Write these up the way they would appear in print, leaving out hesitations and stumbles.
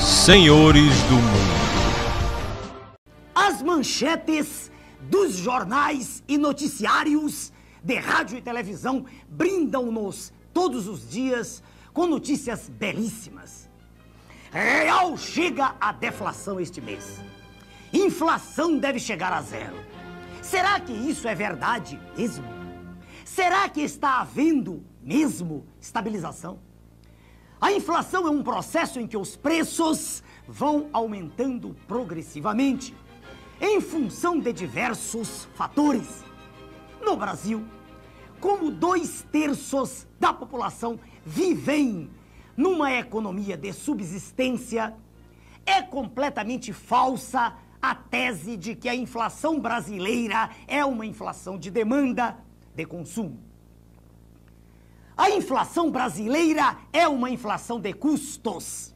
Senhores do Mundo. As manchetes dos jornais e noticiários de rádio e televisão brindam-nos todos os dias com notícias belíssimas. Real chega a deflação este mês. Inflação deve chegar a zero. Será que isso é verdade mesmo? Será que está havendo mesmo estabilização? A inflação é um processo em que os preços vão aumentando progressivamente em função de diversos fatores. No Brasil, como 2/3 da população vivem numa economia de subsistência, é completamente falsa a tese de que a inflação brasileira é uma inflação de demanda, de consumo. A inflação brasileira é uma inflação de custos.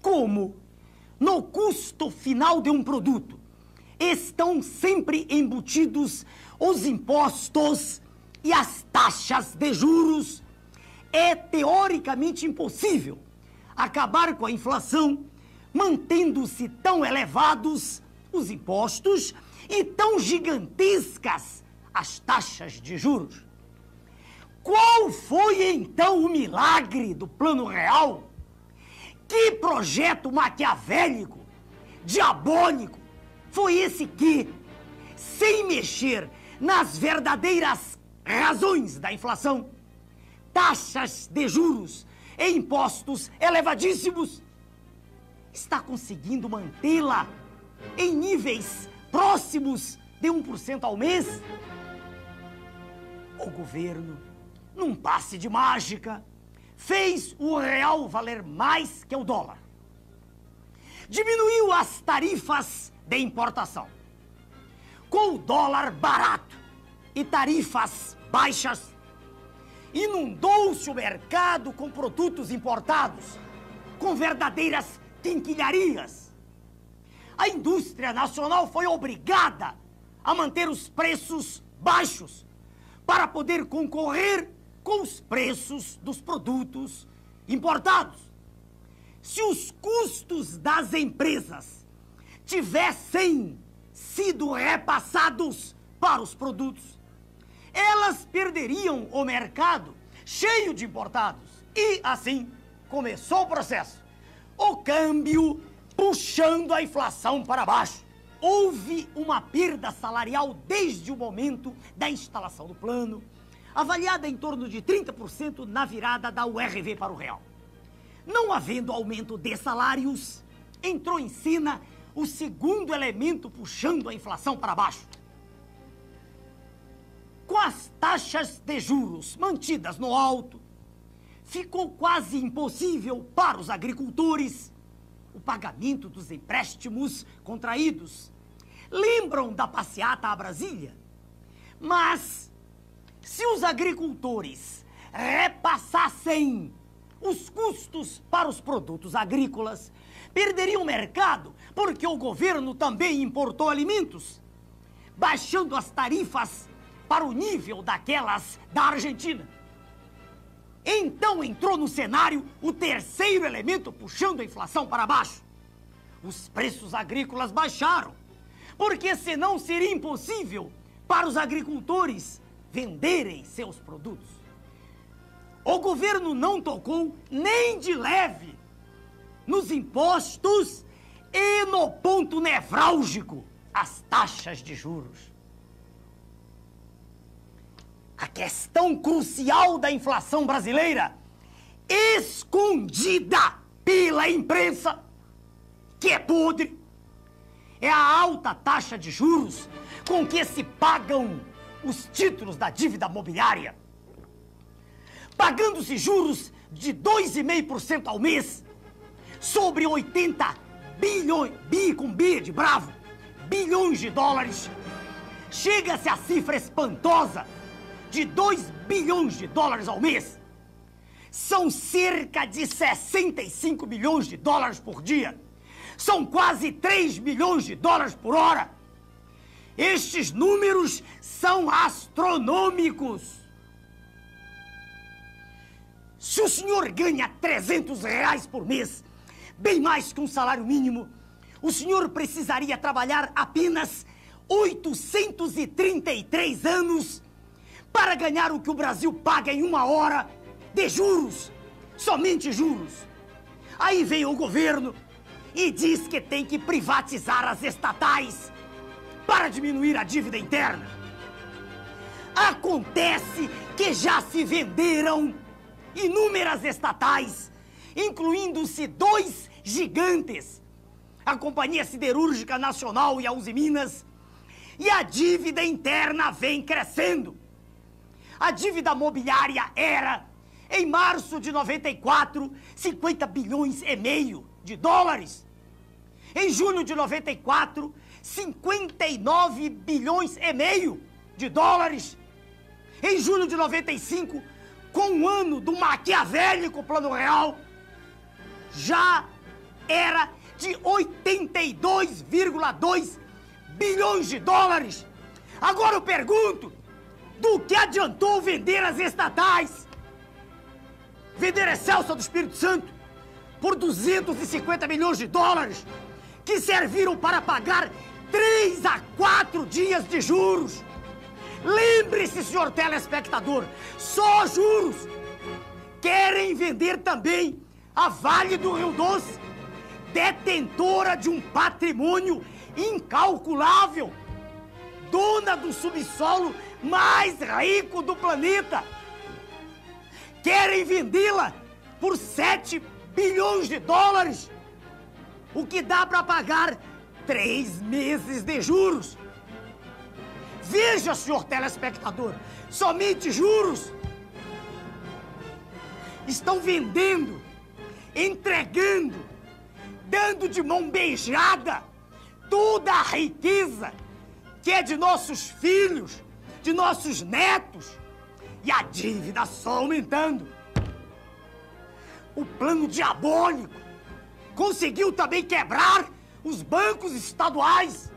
Como no custo final de um produto estão sempre embutidos os impostos e as taxas de juros, é teoricamente impossível acabar com a inflação mantendo-se tão elevados os impostos e tão gigantescas as taxas de juros. Qual foi então o milagre do Plano Real? Que projeto maquiavélico, diabólico, foi esse que, sem mexer nas verdadeiras razões da inflação, taxas de juros e impostos elevadíssimos, está conseguindo mantê-la em níveis próximos de 1% ao mês? O governo, num passe de mágica, fez o real valer mais que o dólar. Diminuiu as tarifas de importação. Com o dólar barato e tarifas baixas, inundou-se o mercado com produtos importados, com verdadeiras quinquilharias. A indústria nacional foi obrigada a manter os preços baixos para poder concorrer com os preços dos produtos importados. Se os custos das empresas tivessem sido repassados para os produtos, elas perderiam o mercado cheio de importados. E assim começou o processo. O câmbio puxando a inflação para baixo. Houve uma perda salarial desde o momento da instalação do plano, avaliada em torno de 30% na virada da URV para o real. Não havendo aumento de salários, entrou em cena o segundo elemento puxando a inflação para baixo. Com as taxas de juros mantidas no alto, ficou quase impossível para os agricultores o pagamento dos empréstimos contraídos. Lembram da passeata a Brasília? Mas se os agricultores repassassem os custos para os produtos agrícolas, perderiam o mercado, porque o governo também importou alimentos, baixando as tarifas para o nível daquelas da Argentina. Então entrou no cenário o terceiro elemento puxando a inflação para baixo. Os preços agrícolas baixaram, porque senão seria impossível para os agricultores venderem seus produtos. O governo não tocou nem de leve nos impostos e no ponto nevrálgico, as taxas de juros. A questão crucial da inflação brasileira, escondida pela imprensa, que é podre, é a alta taxa de juros com que se pagam os títulos da dívida mobiliária. Pagando-se juros de 2,5% ao mês sobre 80 bilhões, com B de bravo, bilhões de dólares, chega-se à cifra espantosa de 2 bilhões de dólares ao mês. São cerca de 65 milhões de dólares por dia. São quase 3 milhões de dólares por hora. Estes números são astronômicos. Se o senhor ganha R$300 por mês, bem mais que um salário mínimo, o senhor precisaria trabalhar apenas 833 anos para ganhar o que o Brasil paga em 1 hora de juros, somente juros. Aí vem o governo e diz que tem que privatizar as estatais para diminuir a dívida interna. Acontece que já se venderam inúmeras estatais, incluindo-se 2 gigantes, a Companhia Siderúrgica Nacional e a Usiminas, e a dívida interna vem crescendo. A dívida mobiliária era, em março de 94, 50 bilhões e meio de dólares. Em julho de 94, 59 bilhões e meio de dólares. Em julho de 95, com o ano do maquiavélico Plano Real, já era de 82,2 bilhões de dólares. Agora eu pergunto, do que adiantou vender as estatais? Vender a Celsa do Espírito Santo por 250 milhões de dólares, que serviram para pagar 3 a 4 dias de juros. Lembre-se, senhor telespectador, só juros. Querem vender também a Vale do Rio Doce, detentora de um patrimônio incalculável, dona do subsolo mais rico do planeta. Querem vendê-la por 7 bilhões de dólares, o que dá para pagar 3 meses de juros. Veja, senhor telespectador, somente juros. Estão vendendo, entregando, dando de mão beijada toda a riqueza que é de nossos filhos, de nossos netos, e a dívida só aumentando. O plano diabólico conseguiu também quebrar os bancos estaduais.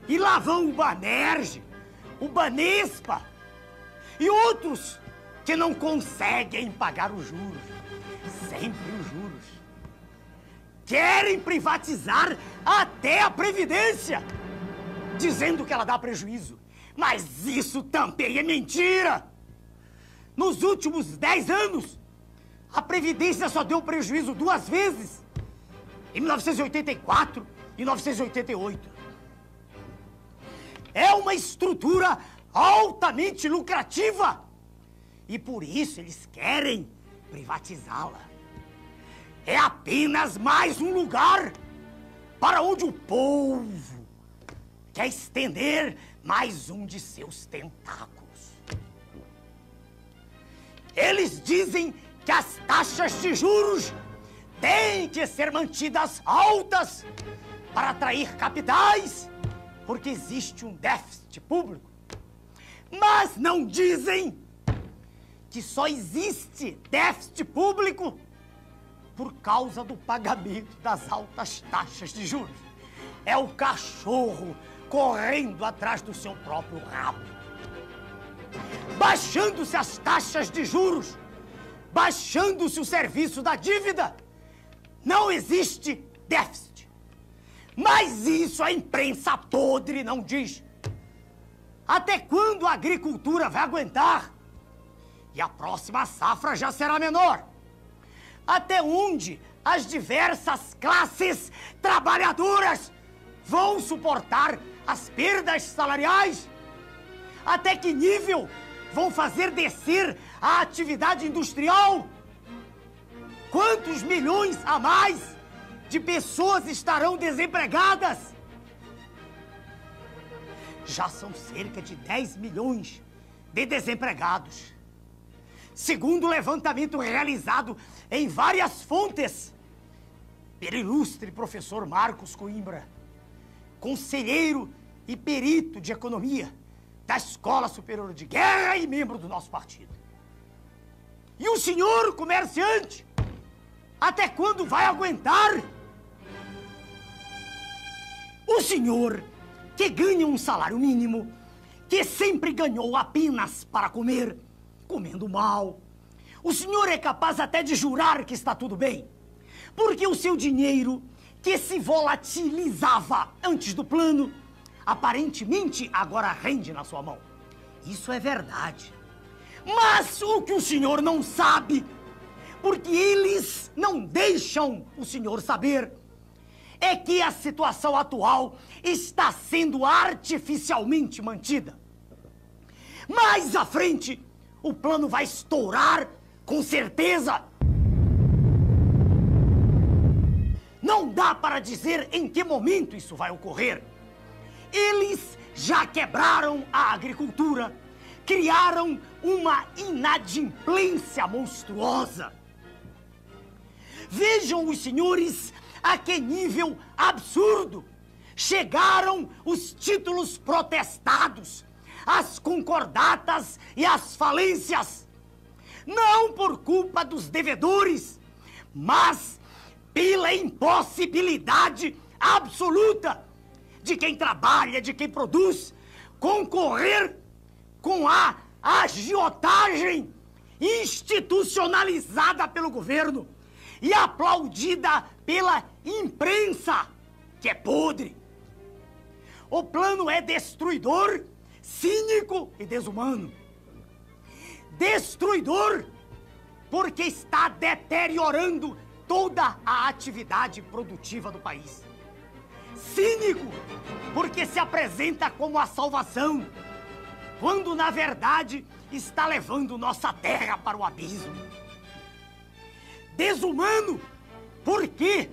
E lá vão o Banerj, o Banespa e outros que não conseguem pagar os juros. Sempre os juros. Querem privatizar até a Previdência, dizendo que ela dá prejuízo. Mas isso também é mentira. Nos últimos 10 anos, a Previdência só deu prejuízo 2 vezes. Em 1984 e 1988. É uma estrutura altamente lucrativa. E por isso eles querem privatizá-la. É apenas mais um lugar para onde o povo quer estender mais um de seus tentáculos. Eles dizem que as taxas de juros têm que ser mantidas altas para atrair capitais, porque existe um déficit público. Mas não dizem que só existe déficit público por causa do pagamento das altas taxas de juros. É o cachorro correndo atrás do seu próprio rabo. Baixando-se as taxas de juros, baixando-se o serviço da dívida, não existe déficit. Mas isso a imprensa podre não diz. Até quando a agricultura vai aguentar? E a próxima safra já será menor. Até onde as diversas classes trabalhadoras vão suportar as perdas salariais? Até que nível vão fazer descer a atividade industrial? Quantos milhões a mais de pessoas estarão desempregadas? Já são cerca de 10 milhões de desempregados. Segundo o levantamento realizado em várias fontes pelo ilustre professor Marcos Coimbra, conselheiro e perito de economia da Escola Superior de Guerra e membro do nosso partido. E o senhor comerciante, até quando vai aguentar? O senhor que ganha um salário mínimo, que sempre ganhou apenas para comer, comendo mal. O senhor é capaz até de jurar que está tudo bem. Porque o seu dinheiro, que se volatilizava antes do plano, aparentemente agora rende na sua mão. Isso é verdade. Mas o que o senhor não sabe, porque eles não deixam o senhor saber, é que a situação atual está sendo artificialmente mantida. Mais à frente, o plano vai estourar com certeza. Não dá para dizer em que momento isso vai ocorrer. Eles já quebraram a agricultura, criaram uma inadimplência monstruosa. Vejam os senhores a que nível absurdo chegaram os títulos protestados, as concordatas e as falências. Não por culpa dos devedores, mas pela impossibilidade absoluta de quem trabalha, de quem produz, concorrer com a agiotagem institucionalizada pelo governo e aplaudida pela imprensa, que é podre. O plano é destruidor, cínico e desumano. Destruidor porque está deteriorando toda a atividade produtiva do país. Cínico porque se apresenta como a salvação, quando na verdade está levando nossa terra para o abismo. Desumano porque,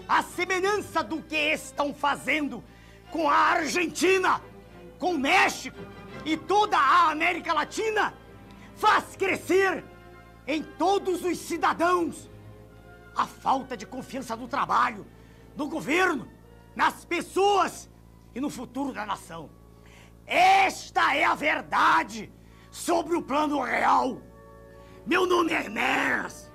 à semelhança do que estão fazendo com a Argentina, com o México e toda a América Latina, faz crescer em todos os cidadãos a falta de confiança no trabalho, no governo, nas pessoas e no futuro da nação. Esta é a verdade sobre o plano real. Meu nome é Ernest.